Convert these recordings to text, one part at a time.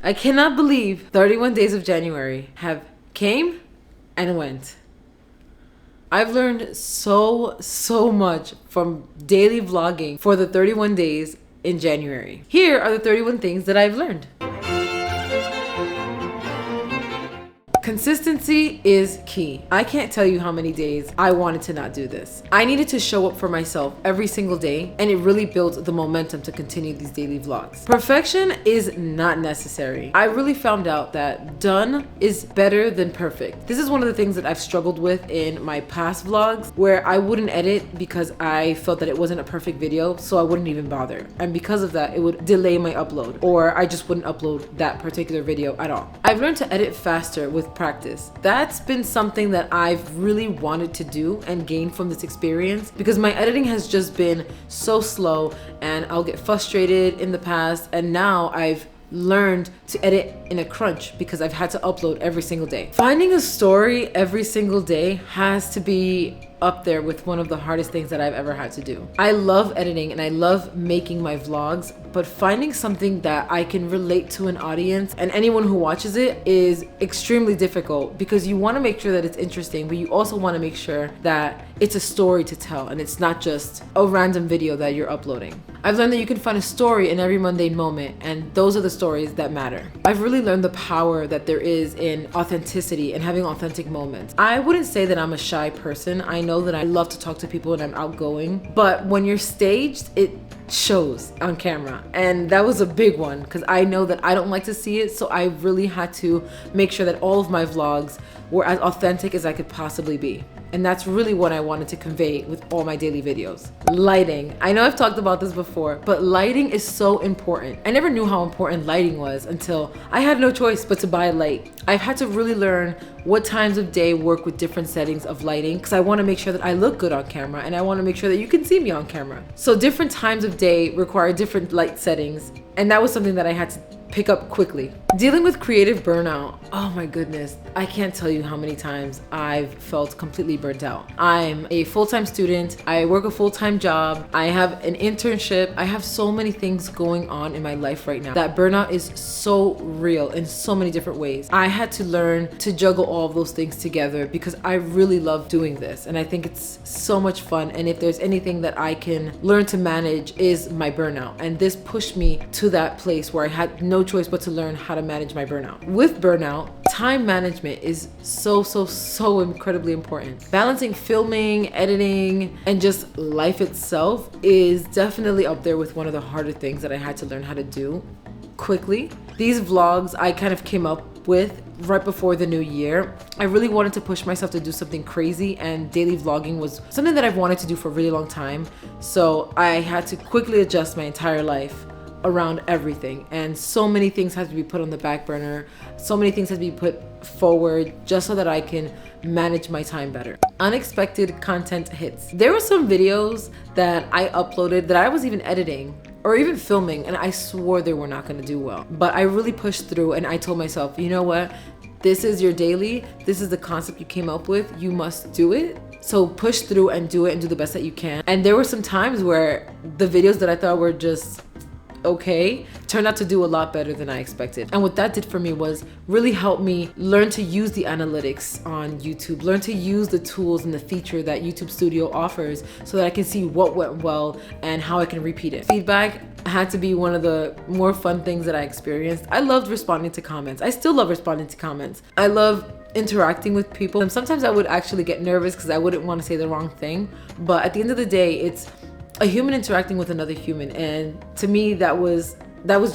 I cannot believe 31 days of January have came and went. I've learned so much from daily vlogging for the 31 days in January. Here are the 31 things that I've learned. Consistency is key. I can't tell you how many days I wanted to not do this. I needed to show up for myself every single day, and it really built the momentum to continue these daily vlogs. Perfection is not necessary. I really found out that done is better than perfect. This is one of the things that I've struggled with in my past vlogs, where I wouldn't edit because I felt that it wasn't a perfect video, so I wouldn't even bother. And because of that, it would delay my upload, or I just wouldn't upload that particular video at all. I've learned to edit faster with practice. That's been something that I've really wanted to do and gain from this experience, because my editing has just been so slow and I'll get frustrated in the past, and now I've learned to edit in a crunch because I've had to upload every single day. Finding a story every single day has to be up there with one of the hardest things that I've ever had to do. I love editing and I love making my vlogs, but finding something that I can relate to an audience and anyone who watches it is extremely difficult, because you want to make sure that it's interesting, but you also want to make sure that it's a story to tell and it's not just a random video that you're uploading. I've learned that you can find a story in every mundane moment, and those are the stories that matter. I've really learned the power that there is in authenticity and having authentic moments. I wouldn't say that I'm a shy person. I know that I love to talk to people and I'm outgoing, but when you're staged, it shows on camera, and that was a big one because I know that I don't like to see it, so I really had to make sure that all of my vlogs were as authentic as I could possibly be. And that's really what I wanted to convey with all my daily videos. Lighting. I know I've talked about this before, but lighting is so important. I never knew how important lighting was until I had no choice but to buy a light. I've had to really learn what times of day work with different settings of lighting, because I want to make sure that I look good on camera and I want to make sure that you can see me on camera. So different times of day require different light settings, and that was something that I had to pick up quickly. Dealing with creative burnout. Oh my goodness. I can't tell you how many times I've felt completely burnt out. I'm a full-time student. I work a full-time job. I have an internship. I have so many things going on in my life right now that burnout is so real in so many different ways. I had to learn to juggle all of those things together because I really love doing this and I think it's so much fun. And if there's anything that I can learn to manage is my burnout. And this pushed me to that place where I had no choice but to learn how to manage my burnout. With burnout, time management is so incredibly important. Balancing filming, editing, and just life itself is definitely up there with one of the harder things that I had to learn how to do quickly. These vlogs I kind of came up with right before the new year. I really wanted to push myself to do something crazy, and daily vlogging was something that I've wanted to do for a really long time. So I had to quickly adjust my entire life around everything, and so many things had to be put on the back burner, so many things had to be put forward just so that I can manage my time better. Unexpected content hits. There were some videos that I uploaded that I was even editing or even filming, and I swore they were not going to do well, but I really pushed through and I told myself, you know what, this is your daily, this is the concept you came up with, you must do it. So push through and do it and do the best that you can. And there were some times where the videos that I thought were just okay turned out to do a lot better than I expected. And what that did for me was really help me learn to use the analytics on YouTube, learn to use the tools and the feature that YouTube Studio offers so that I can see what went well and how I can repeat it. Feedback had to be one of the more fun things that I experienced. I loved responding to comments. I still love responding to comments. I love interacting with people, and sometimes I would actually get nervous because I wouldn't want to say the wrong thing, but at the end of the day, it's a human interacting with another human, and to me that was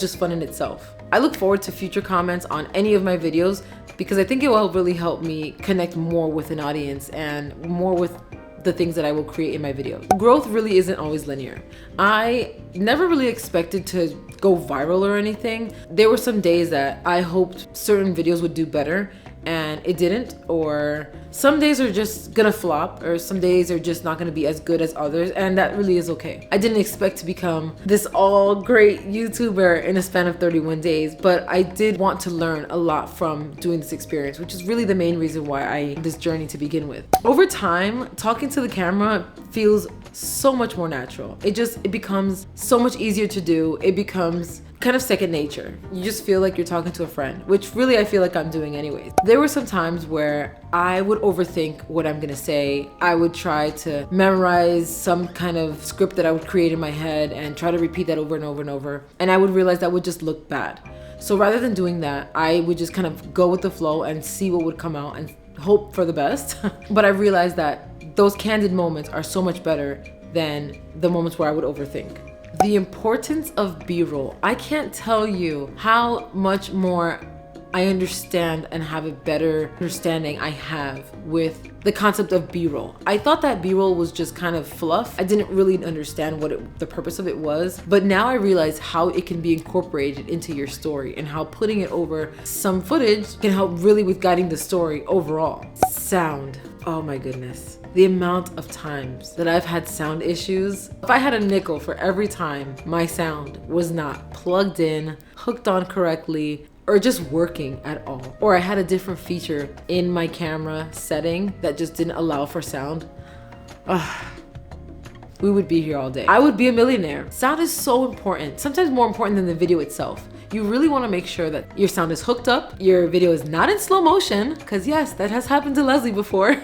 just fun in itself. I look forward to future comments on any of my videos because I think it will really help me connect more with an audience and more with the things that I will create in my videos. Growth really isn't always linear. I never really expected to go viral or anything. There were some days that I hoped certain videos would do better and it didn't, or some days are just gonna flop, or some days are just not gonna be as good as others, and that really is okay. I didn't expect to become this all great YouTuber in a span of 31 days, but I did want to learn a lot from doing this experience, which is really the main reason why this journey to begin with. Over time, talking to the camera feels so much more natural. It becomes so much easier to do. It becomes kind of second nature. You just feel like you're talking to a friend, which really I feel like I'm doing anyways. There were some times where I would overthink what I'm gonna say. I would try to memorize some kind of script that I would create in my head and try to repeat that over and over and over. And I would realize that would just look bad. So rather than doing that, I would just kind of go with the flow and see what would come out and hope for the best. But I realized that those candid moments are so much better than the moments where I would overthink. The importance of B-roll. I can't tell you how much more I understand and have a better understanding I have with the concept of B-roll. I thought that B-roll was just kind of fluff. I didn't really understand what the purpose of it was, but now I realize how it can be incorporated into your story and how putting it over some footage can help really with guiding the story overall. Sound. Oh my goodness. The amount of times that I've had sound issues. If I had a nickel for every time my sound was not plugged in, hooked on correctly, or just working at all, or I had a different feature in my camera setting that just didn't allow for sound, we would be here all day. I would be a millionaire. Sound is so important, sometimes more important than the video itself. You really want to make sure that your sound is hooked up, your video is not in slow motion, because yes, that has happened to Leslie before.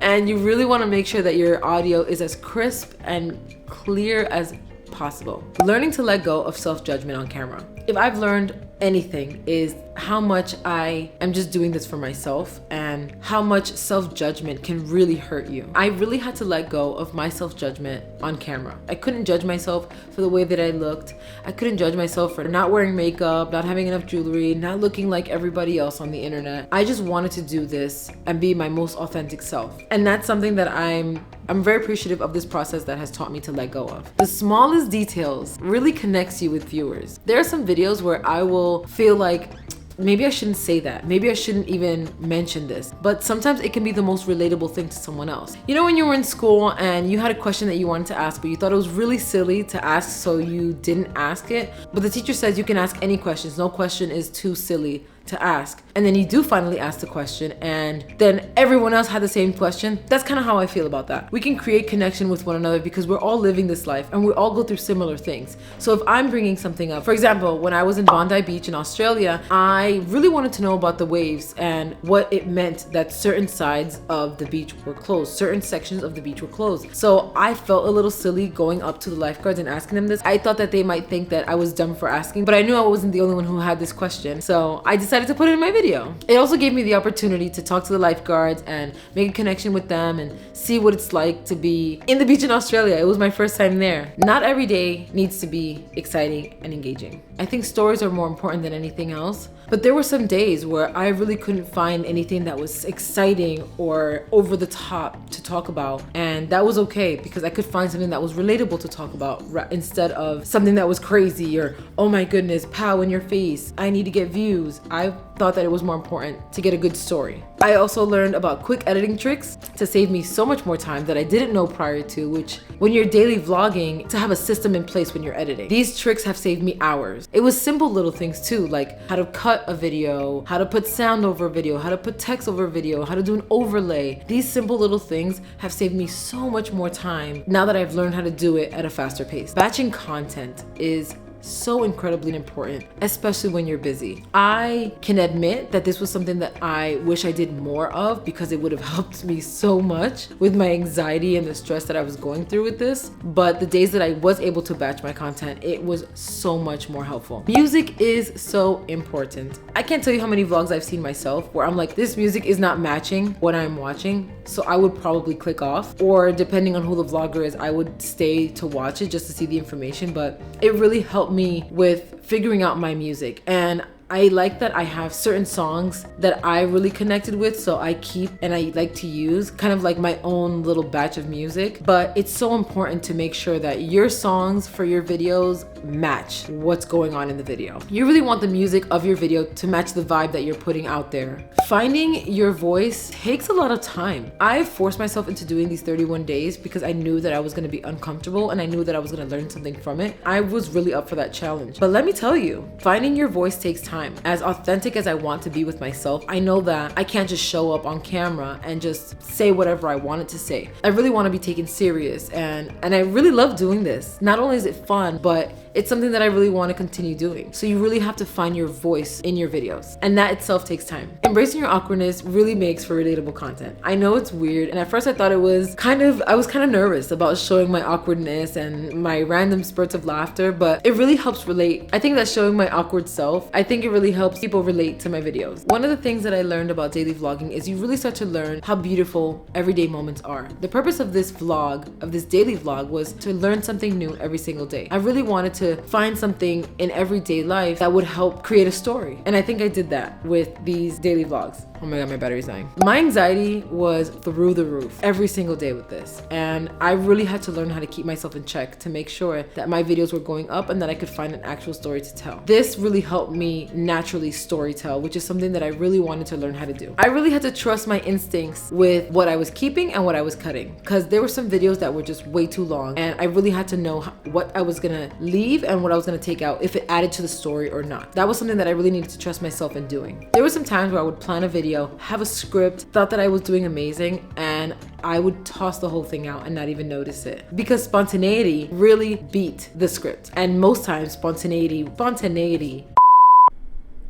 And you really want to make sure that your audio is as crisp and clear as possible. Learning to let go of self-judgment on camera. If I've learned anything, is how much I am just doing this for myself and how much self-judgment can really hurt you. I really had to let go of my self-judgment on camera. I couldn't judge myself for the way that I looked. I couldn't judge myself for not wearing makeup, not having enough jewelry, not looking like everybody else on the internet. I just wanted to do this and be my most authentic self. And that's something that I'm very appreciative of this process that has taught me to let go of. The smallest details really connects you with viewers. There are some videos where I will feel like, maybe I shouldn't say that. Maybe I shouldn't even mention this. But sometimes it can be the most relatable thing to someone else. You know when you were in school and you had a question that you wanted to ask, but you thought it was really silly to ask, so you didn't ask it. But the teacher says you can ask any questions. No question is too silly to ask. And then you do finally ask the question, and then everyone else had the same question. That's kind of how I feel about that. We can create connection with one another because we're all living this life and we all go through similar things. So if I'm bringing something up, for example, when I was in Bondi Beach in Australia, I really wanted to know about the waves and what it meant that certain sides of the beach were closed, certain sections of the beach were closed. So I felt a little silly going up to the lifeguards and asking them this. I thought that they might think that I was dumb for asking, but I knew I wasn't the only one who had this question. So I decided to put it in my video. It also gave me the opportunity to talk to the lifeguards and make a connection with them and see what it's like to be in the beach in Australia. It was my first time there. Not every day needs to be exciting and engaging. I think stories are more important than anything else. But there were some days where I really couldn't find anything that was exciting or over the top to talk about. And that was okay because I could find something that was relatable to talk about instead of something that was crazy or, oh my goodness, pow in your face, I need to get views. I thought that it was more important to get a good story. I also learned about quick editing tricks to save me so much more time that I didn't know prior to, which when you're daily vlogging, to have a system in place when you're editing. These tricks have saved me hours. It was simple little things too, like how to cut a video, how to put sound over a video, how to put text over a video, how to do an overlay. These simple little things have saved me so much more time now that I've learned how to do it at a faster pace. Batching content is so incredibly important, especially when you're busy. I can admit that this was something that I wish I did more of because it would have helped me so much with my anxiety and the stress that I was going through with this. But the days that I was able to batch my content, it was so much more helpful. Music is so important. I can't tell you how many vlogs I've seen myself where I'm like, this music is not matching what I'm watching, so I would probably click off, or depending on who the vlogger is, I would stay to watch it just to see the information. But it really helped me with figuring out my music, and I like that I have certain songs that I really connected with, so I keep and I like to use kind of like my own little batch of music. But it's so important to make sure that your songs for your videos match what's going on in the video. You really want the music of your video to match the vibe that you're putting out there. Finding your voice takes a lot of time. I forced myself into doing these 31 days because I knew that I was going to be uncomfortable and I knew that I was going to learn something from it. I was really up for that challenge. But let me tell you, finding your voice takes time. As authentic as I want to be with myself, I know that I can't just show up on camera and just say whatever I wanted to say. I really want to be taken serious, and I really love doing this. Not only is it fun, but it's something that I really want to continue doing. So you really have to find your voice in your videos, and that itself takes time. Embracing your awkwardness really makes for relatable content. I know it's weird, and at first I thought it was I was kind of nervous about showing my awkwardness and my random spurts of laughter, but it really helps relate. I think that showing my awkward self, I think it really helps people relate to my videos. One of the things that I learned about daily vlogging is you really start to learn how beautiful everyday moments are. The purpose of this daily vlog, was to learn something new every single day. I really wanted to find something in everyday life that would help create a story. And I think I did that with these daily vlogs. Oh my God, my battery's dying. My anxiety was through the roof every single day with this. And I really had to learn how to keep myself in check to make sure that my videos were going up and that I could find an actual story to tell. This really helped me naturally storytell, which is something that I really wanted to learn how to do. I really had to trust my instincts with what I was keeping and what I was cutting, because there were some videos that were just way too long, and I really had to know what I was gonna leave and what I was gonna take out, if it added to the story or not. That was something that I really needed to trust myself in doing. There were some times where I would plan a video, have a script, thought that I was doing amazing, and I would toss the whole thing out and not even notice it, because spontaneity really beat the script. And most times spontaneity.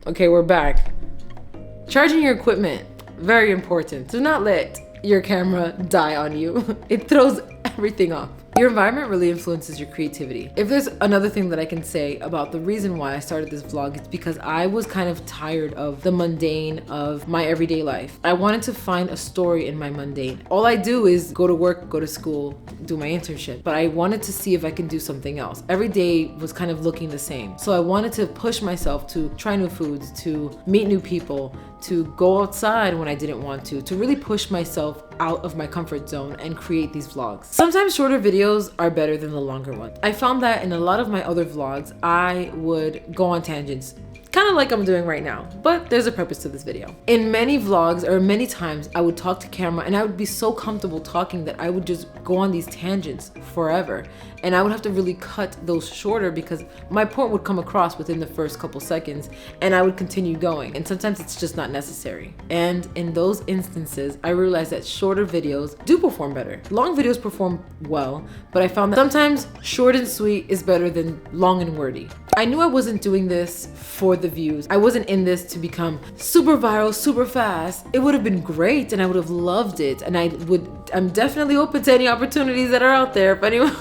Okay, we're back. Charging your equipment, very important. Do not let your camera die on you. It throws everything off. Your environment really influences your creativity. If there's another thing that I can say about the reason why I started this vlog, it's because I was kind of tired of the mundane of my everyday life. I wanted to find a story in my mundane. All I do is go to work, go to school, do my internship, but I wanted to see if I can do something else. Every day was kind of looking the same. So I wanted to push myself to try new foods, to meet new people, to go outside when I didn't want to really push myself out of my comfort zone and create these vlogs. Sometimes shorter videos are better than the longer ones. I found that in a lot of my other vlogs, I would go on tangents, kind of like I'm doing right now, but there's a purpose to this video. In many vlogs, or many times, I would talk to camera and I would be so comfortable talking that I would just go on these tangents forever. And I would have to really cut those shorter because my point would come across within the first couple seconds and I would continue going. And sometimes it's just not necessary. And in those instances, I realized that shorter videos do perform better. Long videos perform well, but I found that sometimes short and sweet is better than long and wordy. I knew I wasn't doing this for the views. I wasn't in this to become super viral, super fast. It would have been great and I would have loved it. And I'm definitely open to any opportunities that are out there if anyone.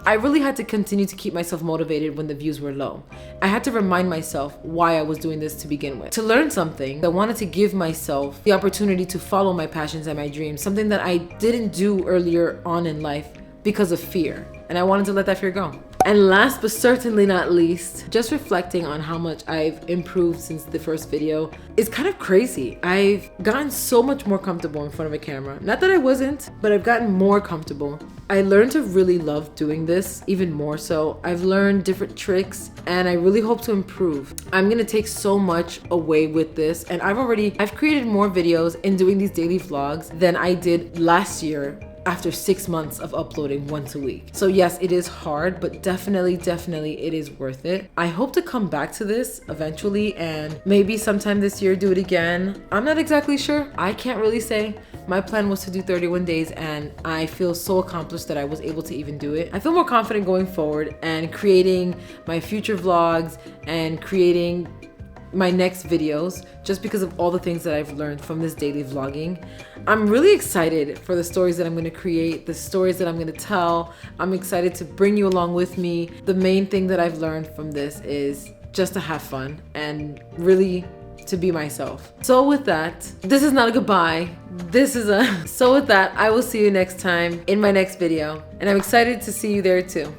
I really had to continue to keep myself motivated when the views were low. I had to remind myself why I was doing this to begin with. To learn something, I wanted to give myself the opportunity to follow my passions and my dreams, something that I didn't do earlier on in life because of fear. And I wanted to let that fear go. And last but certainly not least, just reflecting on how much I've improved since the first video is kind of crazy. I've gotten so much more comfortable in front of a camera. Not that I wasn't, but I've gotten more comfortable. I learned to really love doing this even more so. I've learned different tricks and I really hope to improve. I'm gonna take so much away with this, and I've created more videos in doing these daily vlogs than I did last year after 6 months of uploading once a week. So yes, it is hard, but definitely it is worth it. I hope to come back to this eventually and maybe sometime this year do it again. I'm not exactly sure. I can't really say. My plan was to do 31 days and I feel so accomplished that I was able to even do it. I feel more confident going forward and creating my future vlogs and creating my next videos just because of all the things that I've learned from this daily vlogging. I'm really excited for the stories that I'm going to create, the stories that I'm going to tell. I'm excited to bring you along with me. The main thing that I've learned from this is just to have fun and really to be myself. So with that, this is not a goodbye. So with that, I will see you next time in my next video, and I'm excited to see you there too.